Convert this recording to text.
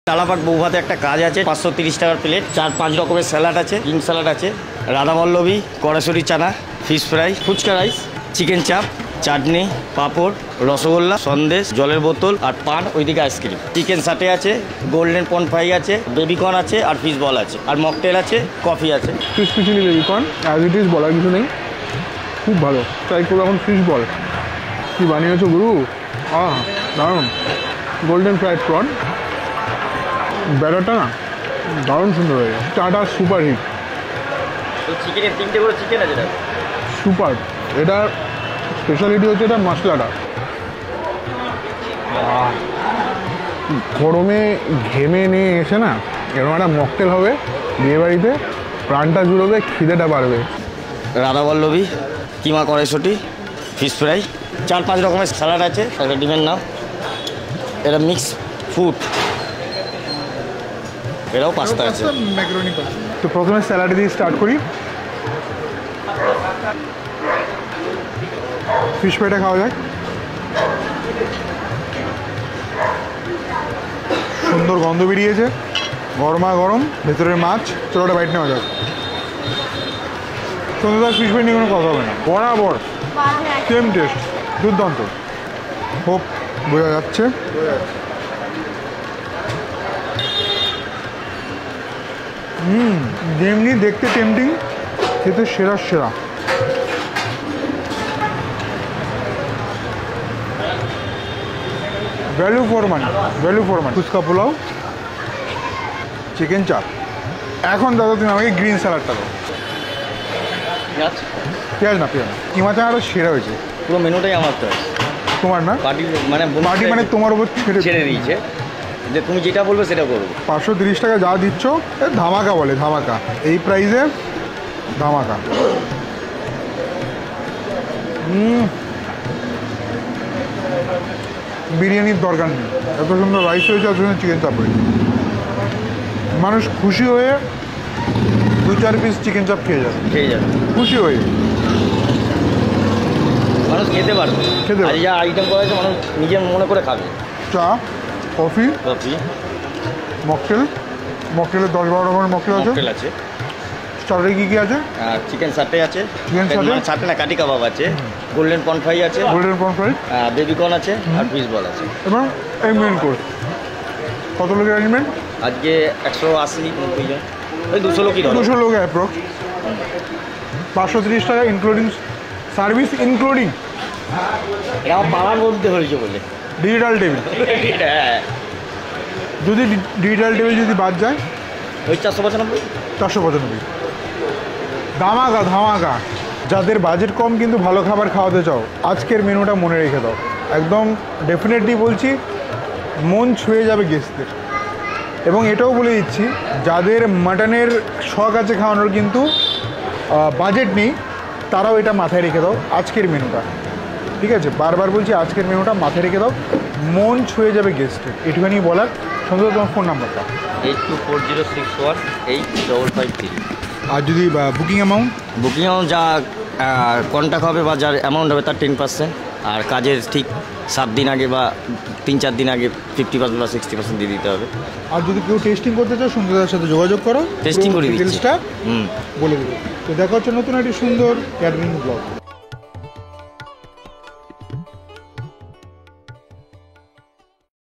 তালাপাক বৌভাতে একটা কাজ আছে, 530 টাকার প্লেট, 4-5 রকমের স্যালাড আছে, কিং স্যালাড আছে, রাধাবল্লভী, কড়াছড়ি চানা, fish fry, phuchka rice, chicken chaap, chutney, পাঁপড়, রসগোল্লা, সন্দেশ, জলের বোতল আর পান, ওইদিকে আইসক্রিম। চিকেন সাটে আছে, গোল্ডেন পন ফ্রাই আছে, বেবিকর্ন আছে আর ফিশ বল আছে, আর মকটেল আছে, কফি আছে। Fish chilli baby corn as it is, বলার কিছু নেই, খুব ভালো। ট্রাই করবো এখন ফিশ বল। কী বানিয়েছো গুরু, দারুণ। গোল্ডেন ফ্রাইড প্রন, ব্যাটারটা না দারুণ সুন্দর হয়ে গেছে। চাটা সুপার হিট, চিকেনের 3টে করে চিকেন আছে, সুপার। এটার স্পেশালিটি হচ্ছে এটা মশলাটা। গরমে ঘেমে নিয়ে এসে না এরকম একটা মকটেল হবে বিয়েবাড়িতে, প্রাণটা জুড়বে, খিদেটা বাড়বে। রাধাবল্লভী, কিমা কড়াইশুঁটি, ফিশ ফ্রাই, 4-5 রকমের স্যালাড আছে, একটা ডিমের নাম, এটা মিক্স ফুড, এটাও পাস্তা আছে। তো প্রথমে স্যালাড দিয়ে স্টার্ট করি। ফিশ ফ্রাইটা খাওয়া যায়, সুন্দর গন্ধ বেরিয়েছে, গরমা গরম, ভেতরের মাছ। চলোটা বাইট নেওয়া যাক। সন্ধ্যার ফিশ ফ্রাই নিয়ে কোনো কথা হবে না, বরাবর সেম টেস্ট, দুর্দান্ত। হোপ বোঝা যাচ্ছে। যেমনি দেখতে টেম্পটিং, খেতে সেরা সেরা। Value for money, value for money. Phuchka pulao, chicken chaap. এখন দাদা তুমি আমাকে গ্রিন স্যালাডটা দাও। পেঁয়াজ না, পেঁয়াজ না। কিমা চানাটা সেরা হয়েছে। পুরো মেনুটাই আমার তো তোমার না, পার্টি মানে পার্টি মানে তোমার উপর ছেড়ে দিয়েছে যে তুমি যেটা বলবে সেটা করবো। 530 টাকা যা দিচ্ছ ধামাকা বলে, ধামাকা। এই প্রাইসে ধামাকা। বিরিয়ানির দরকার নেই, এত সুন্দর রাইস হয়েছে, এত সুন্দর চিকেন চাপ হয়েছে। মানুষ খুশি হয়ে 2-4 পিস চিকেন চাপ খেয়ে যাবে, খুশি হয়ে। মানুষ খেতে পারবে, আর যা আইটেম করা হয়েছে মানুষ নিজের মনে করে খাবে। চা, কফি, মকটেল, মকটেলের 10-12 রকমের মকটেল আছে। স্টার্টারে কী কী আছে? চিকেন সাটে আছে, চিকেন সাটে না, কাটি কাবাব আছে, গোল্ডেন পন ফ্রাই আছে, গোল্ডেন পন ফ্রাই, বেবিকর্ন আছে আর ফিশ বল আছে। এবং এই মেন কোর্স। কত লোকের অ্যারেঞ্জমেন্ট? আজকে 180-90 জন, ওই 200 লোকই, 200 লোক অ্যাপ্রক্স। 530 টাকা ইনক্লুডিং সার্ভিস, ইনক্লুডিং এটা আমার পাড়ার মধ্যে হয়েছে বলে ডিজিটাল টেবিল। যদি ডিজিটাল টেবিল যদি বাদ যায় ওই 495। 495। ধামাকা ধামাকা। যাদের বাজেট কম কিন্তু ভালো খাবার খাওয়াতে চাও, আজকের মেনুটা মনে রেখে দাও। একদম ডেফিনেটলি বলছি, মন ছুঁয়ে যাবে গেস্টদের। এবং এটাও বলে দিচ্ছি, যাদের মাটনের শখ আছে খাওয়ানোর কিন্তু বাজেট নেই, তারাও এটা মাথায় রেখে দাও আজকের মেনুটা। ঠিক আছে, বারবার বলছি, আজকের মেনুটা মাথায় রেখে দাও, মন ছুঁয়ে যাবে গেস্টের। এটুখানি বলার। সুন্দর, তোমার ফোন নাম্বারটা? 8240618553। আর যদি বুকিং অ্যামাউন্ট যা কন্ট্যাক্ট হবে বা যার অ্যামাউন্ট হবে তার 10%, আর কাজের ঠিক 7 দিন আগে বা 3-4 দিন আগে 50% বা 60% দিয়ে দিতে হবে। আর যদি কেউ টেস্টিং করতে চাও, সুন্দরদার সাথে যোগাযোগ করো, টেস্টিং করে দিচ্ছি, ডিটেলসটা বলে দেবো। তো দেখা হচ্ছে নতুন একটি সুন্দর ক্যাটারিং ব্লগ।